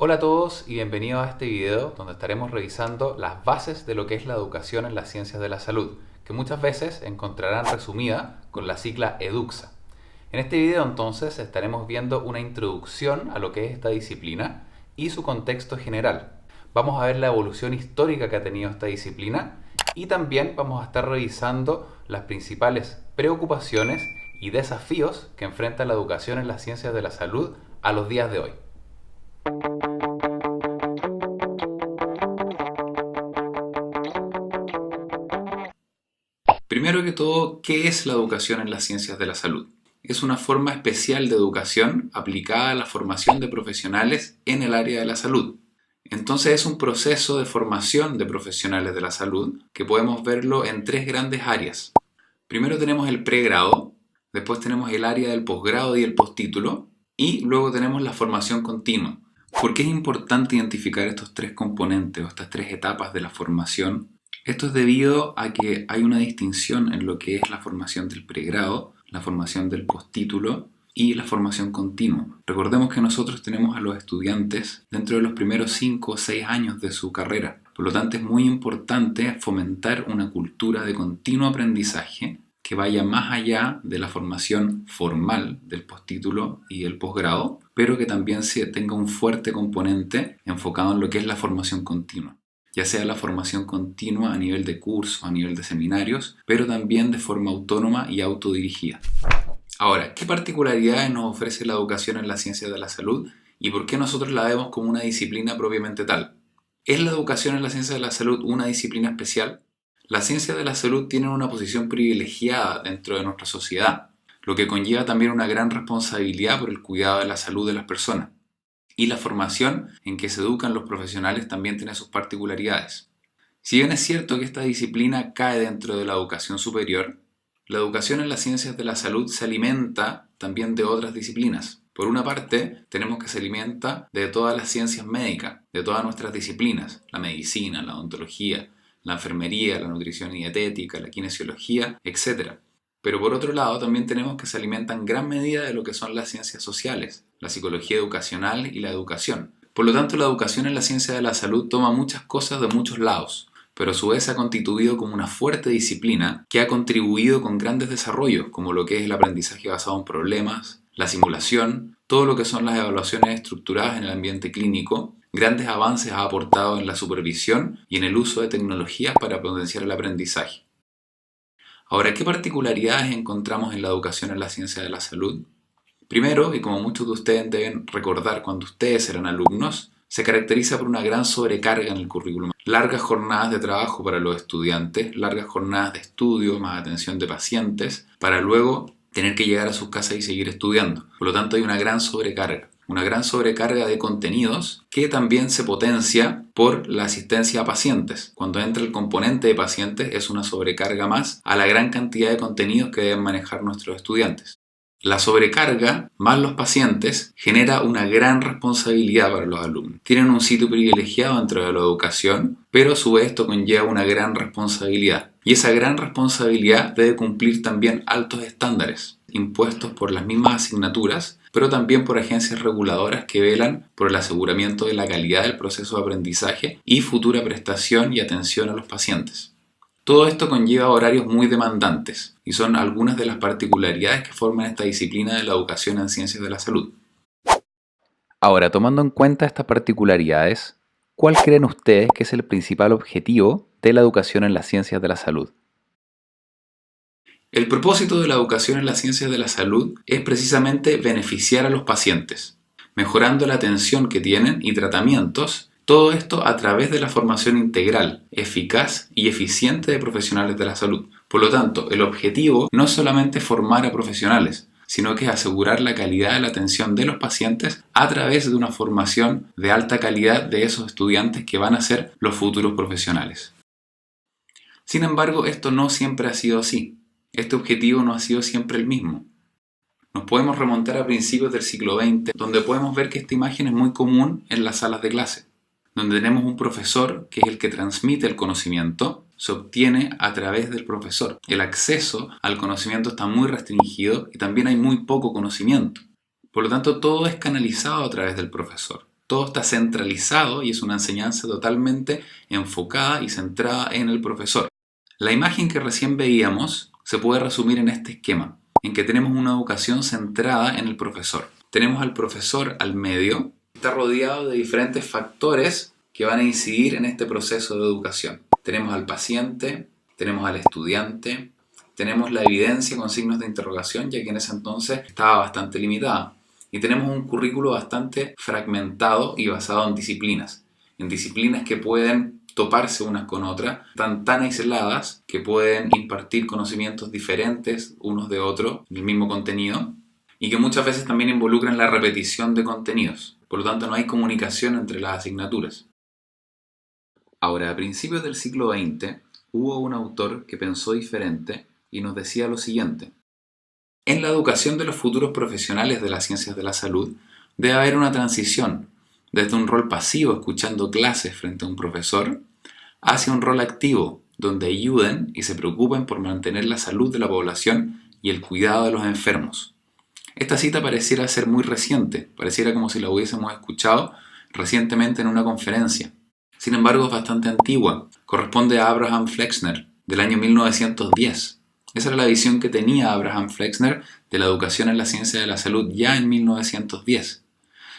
Hola a todos y bienvenidos a este video donde estaremos revisando las bases de lo que es la educación en las ciencias de la salud, que muchas veces encontrarán resumida con la sigla EDUCSA. En este video entonces estaremos viendo una introducción a lo que es esta disciplina y su contexto general. Vamos a ver la evolución histórica que ha tenido esta disciplina y también vamos a estar revisando las principales preocupaciones y desafíos que enfrenta la educación en las ciencias de la salud a los días de hoy. Primero que todo, ¿qué es la educación en las ciencias de la salud? Es una forma especial de educación aplicada a la formación de profesionales en el área de la salud. Entonces es un proceso de formación de profesionales de la salud que podemos verlo en tres grandes áreas. Primero tenemos el pregrado, después tenemos el área del posgrado y el postítulo, y luego tenemos la formación continua. ¿Por qué es importante identificar estos tres componentes o estas tres etapas de la formación? Esto es debido a que hay una distinción en lo que es la formación del pregrado, la formación del postítulo y la formación continua. Recordemos que nosotros tenemos a los estudiantes dentro de los primeros 5 o 6 años de su carrera. Por lo tanto, es muy importante fomentar una cultura de continuo aprendizaje que vaya más allá de la formación formal del postítulo y el posgrado, pero que también tenga un fuerte componente enfocado en lo que es la formación continua, ya sea la formación continua a nivel de curso, a nivel de seminarios, pero también de forma autónoma y autodirigida. Ahora, ¿qué particularidades nos ofrece la educación en las ciencias de la salud y por qué nosotros la vemos como una disciplina propiamente tal? ¿Es la educación en las ciencias de la salud una disciplina especial? Las ciencias de la salud tienen una posición privilegiada dentro de nuestra sociedad, lo que conlleva también una gran responsabilidad por el cuidado de la salud de las personas. Y la formación en que se educan los profesionales también tiene sus particularidades. Si bien es cierto que esta disciplina cae dentro de la educación superior, la educación en las ciencias de la salud se alimenta también de otras disciplinas. Por una parte, tenemos que se alimenta de todas las ciencias médicas, de todas nuestras disciplinas, la medicina, la odontología, la enfermería, la nutrición y dietética, la kinesiología, etc. Pero por otro lado, también tenemos que se alimenta en gran medida de lo que son las ciencias sociales, la psicología educacional y la educación. Por lo tanto, la educación en la ciencia de la salud toma muchas cosas de muchos lados, pero a su vez ha constituido como una fuerte disciplina que ha contribuido con grandes desarrollos, como lo que es el aprendizaje basado en problemas, la simulación, todo lo que son las evaluaciones estructuradas en el ambiente clínico. Grandes avances ha aportado en la supervisión y en el uso de tecnologías para potenciar el aprendizaje. Ahora, ¿qué particularidades encontramos en la educación en la ciencia de la salud? Primero, y como muchos de ustedes deben recordar cuando ustedes eran alumnos, se caracteriza por una gran sobrecarga en el currículum. Largas jornadas de trabajo para los estudiantes, largas jornadas de estudio, más atención de pacientes, para luego tener que llegar a sus casas y seguir estudiando. Por lo tanto, hay una gran sobrecarga de contenidos que también se potencia por la asistencia a pacientes. Cuando entra el componente de pacientes es una sobrecarga más a la gran cantidad de contenidos que deben manejar nuestros estudiantes. La sobrecarga, más los pacientes, genera una gran responsabilidad para los alumnos. Tienen un sitio privilegiado dentro de la educación, pero a su vez esto conlleva una gran responsabilidad. Y esa gran responsabilidad debe cumplir también altos estándares, impuestos por las mismas asignaturas, pero también por agencias reguladoras que velan por el aseguramiento de la calidad del proceso de aprendizaje y futura prestación y atención a los pacientes. Todo esto conlleva horarios muy demandantes y son algunas de las particularidades que forman esta disciplina de la educación en ciencias de la salud. Ahora, tomando en cuenta estas particularidades, ¿cuál creen ustedes que es el principal objetivo de la educación en las ciencias de la salud? El propósito de la educación en las ciencias de la salud es precisamente beneficiar a los pacientes, mejorando la atención que tienen y tratamientos. Todo esto a través de la formación integral, eficaz y eficiente de profesionales de la salud. Por lo tanto, el objetivo no es solamente formar a profesionales, sino que es asegurar la calidad de la atención de los pacientes a través de una formación de alta calidad de esos estudiantes que van a ser los futuros profesionales. Sin embargo, esto no siempre ha sido así. Este objetivo no ha sido siempre el mismo. Nos podemos remontar a principios del siglo XX, donde podemos ver que esta imagen es muy común en las salas de clase, donde tenemos un profesor que es el que transmite el conocimiento, se obtiene a través del profesor. El acceso al conocimiento está muy restringido y también hay muy poco conocimiento. Por lo tanto, todo es canalizado a través del profesor. Todo está centralizado y es una enseñanza totalmente enfocada y centrada en el profesor. La imagen que recién veíamos se puede resumir en este esquema, en que tenemos una educación centrada en el profesor. Tenemos al profesor al medio, está rodeado de diferentes factores que van a incidir en este proceso de educación. Tenemos al paciente, tenemos al estudiante, tenemos la evidencia con signos de interrogación, ya que en ese entonces estaba bastante limitada. Y tenemos un currículo bastante fragmentado y basado en disciplinas que pueden toparse unas con otras, tan aisladas que pueden impartir conocimientos diferentes unos de otros en el mismo contenido y que muchas veces también involucran la repetición de contenidos. Por lo tanto, no hay comunicación entre las asignaturas. Ahora, a principios del siglo XX, hubo un autor que pensó diferente y nos decía lo siguiente. En la educación de los futuros profesionales de las ciencias de la salud, debe haber una transición desde un rol pasivo escuchando clases frente a un profesor hacia un rol activo donde ayuden y se preocupen por mantener la salud de la población y el cuidado de los enfermos. Esta cita pareciera ser muy reciente, pareciera como si la hubiésemos escuchado recientemente en una conferencia. Sin embargo, es bastante antigua, corresponde a Abraham Flexner, del año 1910. Esa era la visión que tenía Abraham Flexner de la educación en la ciencia de la salud ya en 1910.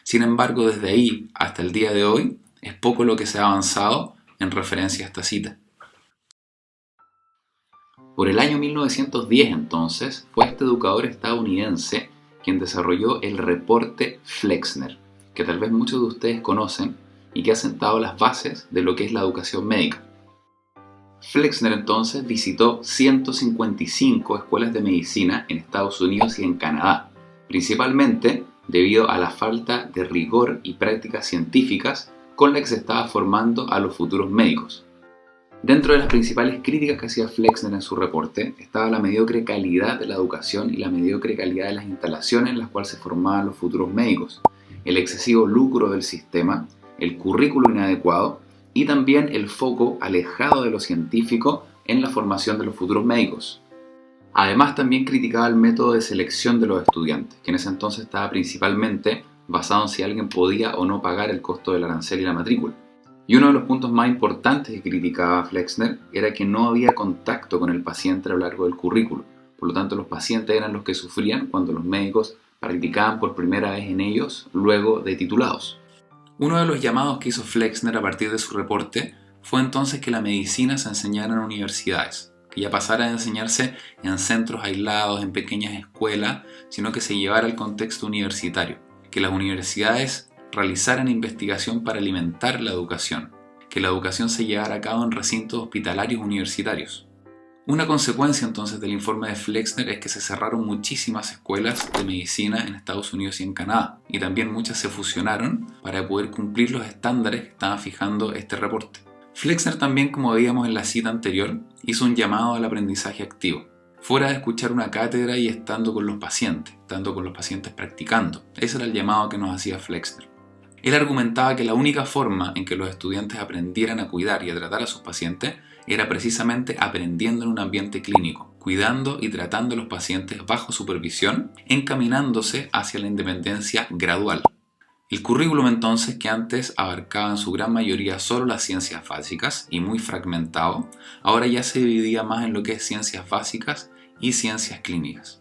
Sin embargo, desde ahí hasta el día de hoy, es poco lo que se ha avanzado en referencia a esta cita. Por el año 1910, entonces, fue este educador estadounidense quien desarrolló el reporte Flexner, que tal vez muchos de ustedes conocen y que ha sentado las bases de lo que es la educación médica. Flexner entonces visitó 155 escuelas de medicina en Estados Unidos y en Canadá, principalmente debido a la falta de rigor y prácticas científicas con la que se estaba formando a los futuros médicos. Dentro de las principales críticas que hacía Flexner en su reporte estaba la mediocre calidad de la educación y la mediocre calidad de las instalaciones en las cuales se formaban los futuros médicos, el excesivo lucro del sistema, el currículo inadecuado y también el foco alejado de lo científico en la formación de los futuros médicos. Además, también criticaba el método de selección de los estudiantes, que en ese entonces estaba principalmente basado en si alguien podía o no pagar el costo del arancel y la matrícula. Y uno de los puntos más importantes que criticaba Flexner era que no había contacto con el paciente a lo largo del currículo. Por lo tanto, los pacientes eran los que sufrían cuando los médicos practicaban por primera vez en ellos luego de titulados. Uno de los llamados que hizo Flexner a partir de su reporte fue entonces que la medicina se enseñara en universidades, que ya pasara a enseñarse en centros aislados, en pequeñas escuelas, sino que se llevara al contexto universitario, que las universidades realizaran investigación para alimentar la educación, que la educación se llevara a cabo en recintos hospitalarios universitarios. Una consecuencia entonces del informe de Flexner es que se cerraron muchísimas escuelas de medicina en Estados Unidos y en Canadá, y también muchas se fusionaron para poder cumplir los estándares que estaba fijando este reporte. Flexner también, como veíamos en la cita anterior, hizo un llamado al aprendizaje activo, fuera de escuchar una cátedra y estando con los pacientes practicando. Ese era el llamado que nos hacía Flexner. Él argumentaba que la única forma en que los estudiantes aprendieran a cuidar y a tratar a sus pacientes era precisamente aprendiendo en un ambiente clínico, cuidando y tratando a los pacientes bajo supervisión, encaminándose hacia la independencia gradual. El currículum entonces, que antes abarcaba en su gran mayoría solo las ciencias básicas y muy fragmentado, ahora ya se dividía más en lo que es ciencias básicas y ciencias clínicas.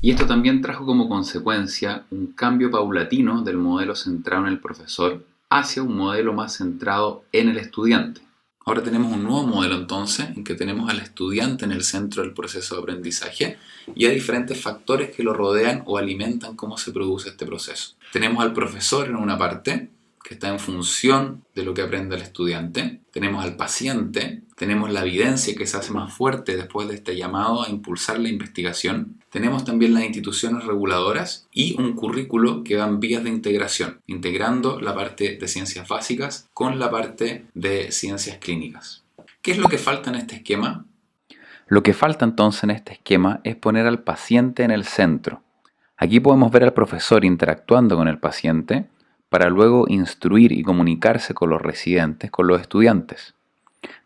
Y esto también trajo como consecuencia un cambio paulatino del modelo centrado en el profesor hacia un modelo más centrado en el estudiante. Ahora tenemos un nuevo modelo entonces, en que tenemos al estudiante en el centro del proceso de aprendizaje y hay diferentes factores que lo rodean o alimentan cómo se produce este proceso. Tenemos al profesor en una parte, que está en función de lo que aprende el estudiante. Tenemos al paciente, tenemos la evidencia que se hace más fuerte después de este llamado a impulsar la investigación. Tenemos también las instituciones reguladoras y un currículo que va en vías de integración, integrando la parte de ciencias básicas con la parte de ciencias clínicas. ¿Qué es lo que falta en este esquema? Lo que falta entonces en este esquema es poner al paciente en el centro. Aquí podemos ver al profesor interactuando con el paciente para luego instruir y comunicarse con los residentes, con los estudiantes.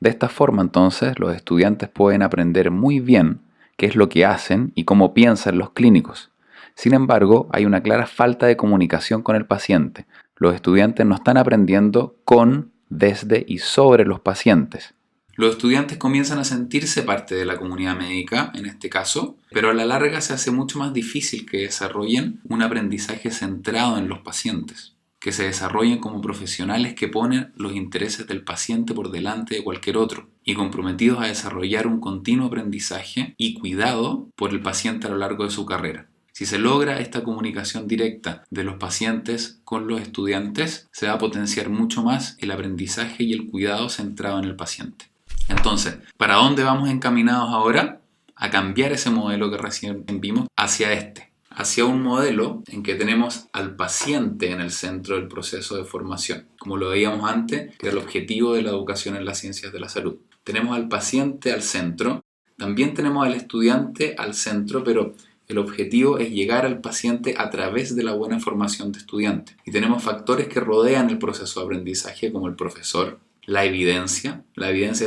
De esta forma entonces los estudiantes pueden aprender muy bien qué es lo que hacen y cómo piensan los clínicos. Sin embargo, hay una clara falta de comunicación con el paciente. Los estudiantes no están aprendiendo con, desde y sobre los pacientes. Los estudiantes comienzan a sentirse parte de la comunidad médica, en este caso, pero a la larga se hace mucho más difícil que desarrollen un aprendizaje centrado en los pacientes, que se desarrollen como profesionales que ponen los intereses del paciente por delante de cualquier otro y comprometidos a desarrollar un continuo aprendizaje y cuidado por el paciente a lo largo de su carrera. Si se logra esta comunicación directa de los pacientes con los estudiantes, se va a potenciar mucho más el aprendizaje y el cuidado centrado en el paciente. Entonces, ¿para dónde vamos encaminados ahora? A cambiar ese modelo que recién vimos hacia un modelo en que tenemos al paciente en el centro del proceso de formación. Como lo veíamos antes, que era el objetivo de la educación en las ciencias de la salud. Tenemos al paciente al centro, también tenemos al estudiante al centro, pero el objetivo es llegar al paciente a través de la buena formación de estudiantes. Y tenemos factores que rodean el proceso de aprendizaje, como el profesor, la evidencia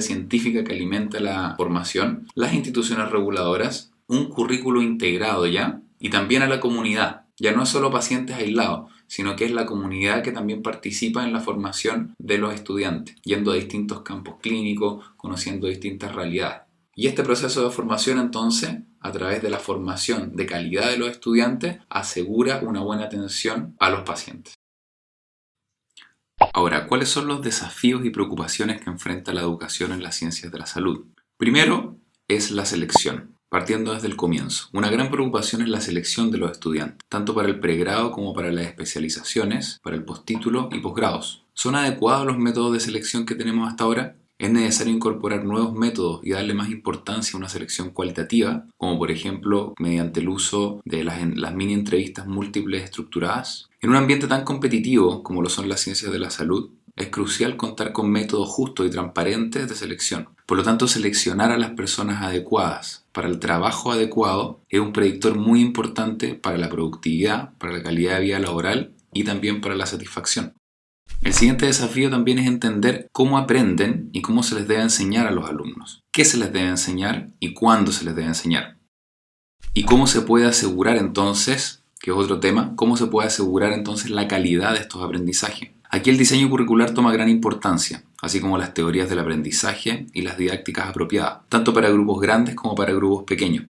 científica que alimenta la formación, las instituciones reguladoras, un currículo integrado ya, y también a la comunidad. Ya no es solo pacientes aislados, sino que es la comunidad que también participa en la formación de los estudiantes, yendo a distintos campos clínicos, conociendo distintas realidades. Y este proceso de formación entonces, a través de la formación de calidad de los estudiantes, asegura una buena atención a los pacientes. Ahora, ¿cuáles son los desafíos y preocupaciones que enfrenta la educación en las ciencias de la salud? Primero es la selección, partiendo desde el comienzo. Una gran preocupación es la selección de los estudiantes, tanto para el pregrado como para las especializaciones, para el postítulo y posgrados. ¿Son adecuados los métodos de selección que tenemos hasta ahora? Es necesario incorporar nuevos métodos y darle más importancia a una selección cualitativa, como por ejemplo mediante el uso de las mini entrevistas múltiples estructuradas. En un ambiente tan competitivo como lo son las ciencias de la salud, es crucial contar con métodos justos y transparentes de selección. Por lo tanto, seleccionar a las personas adecuadas para el trabajo adecuado es un predictor muy importante para la productividad, para la calidad de vida laboral y también para la satisfacción. El siguiente desafío también es entender cómo aprenden y cómo se les debe enseñar a los alumnos. ¿Qué se les debe enseñar y cuándo se les debe enseñar? Y cómo se puede asegurar entonces, que es otro tema, cómo se puede asegurar entonces la calidad de estos aprendizajes. Aquí el diseño curricular toma gran importancia, así como las teorías del aprendizaje y las didácticas apropiadas, tanto para grupos grandes como para grupos pequeños.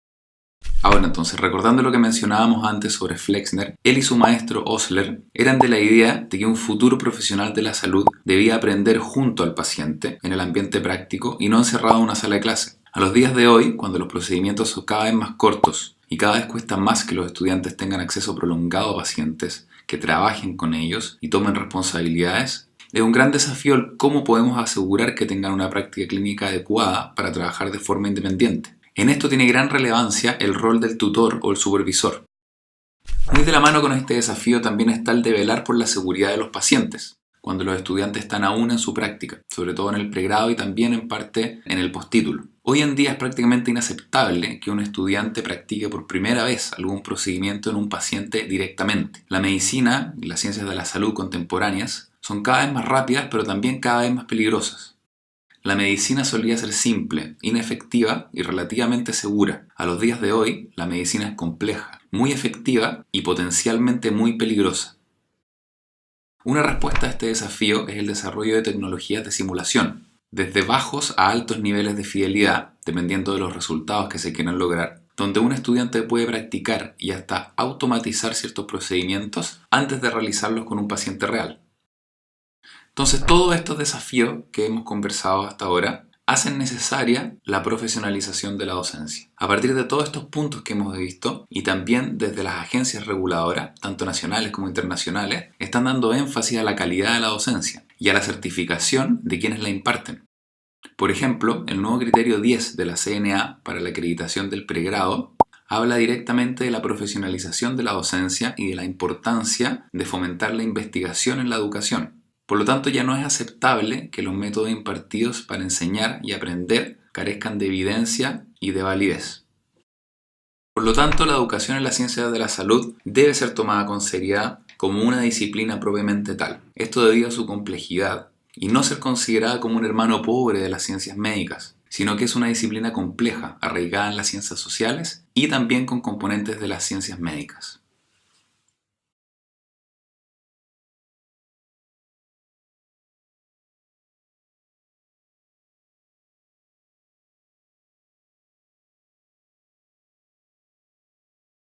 Ahora entonces, recordando lo que mencionábamos antes sobre Flexner, él y su maestro Osler eran de la idea de que un futuro profesional de la salud debía aprender junto al paciente en el ambiente práctico y no encerrado en una sala de clase. A los días de hoy, cuando los procedimientos son cada vez más cortos y cada vez cuesta más que los estudiantes tengan acceso prolongado a pacientes, que trabajen con ellos y tomen responsabilidades, es un gran desafío el cómo podemos asegurar que tengan una práctica clínica adecuada para trabajar de forma independiente. En esto tiene gran relevancia el rol del tutor o el supervisor. Muy de la mano con este desafío también está el de velar por la seguridad de los pacientes, cuando los estudiantes están aún en su práctica, sobre todo en el pregrado y también en parte en el postítulo. Hoy en día es prácticamente inaceptable que un estudiante practique por primera vez algún procedimiento en un paciente directamente. La medicina y las ciencias de la salud contemporáneas son cada vez más rápidas, pero también cada vez más peligrosas. La medicina solía ser simple, inefectiva y relativamente segura. A los días de hoy, la medicina es compleja, muy efectiva y potencialmente muy peligrosa. Una respuesta a este desafío es el desarrollo de tecnologías de simulación, desde bajos a altos niveles de fidelidad, dependiendo de los resultados que se quieran lograr, donde un estudiante puede practicar y hasta automatizar ciertos procedimientos antes de realizarlos con un paciente real. Entonces, todos estos desafíos que hemos conversado hasta ahora hacen necesaria la profesionalización de la docencia. A partir de todos estos puntos que hemos visto, y también desde las agencias reguladoras, tanto nacionales como internacionales, están dando énfasis a la calidad de la docencia y a la certificación de quienes la imparten. Por ejemplo, el nuevo criterio 10 de la CNA para la acreditación del pregrado habla directamente de la profesionalización de la docencia y de la importancia de fomentar la investigación en la educación. Por lo tanto, ya no es aceptable que los métodos impartidos para enseñar y aprender carezcan de evidencia y de validez. Por lo tanto, la educación en las ciencias de la salud debe ser tomada con seriedad como una disciplina propiamente tal. Esto debido a su complejidad y no ser considerada como un hermano pobre de las ciencias médicas, sino que es una disciplina compleja, arraigada en las ciencias sociales y también con componentes de las ciencias médicas.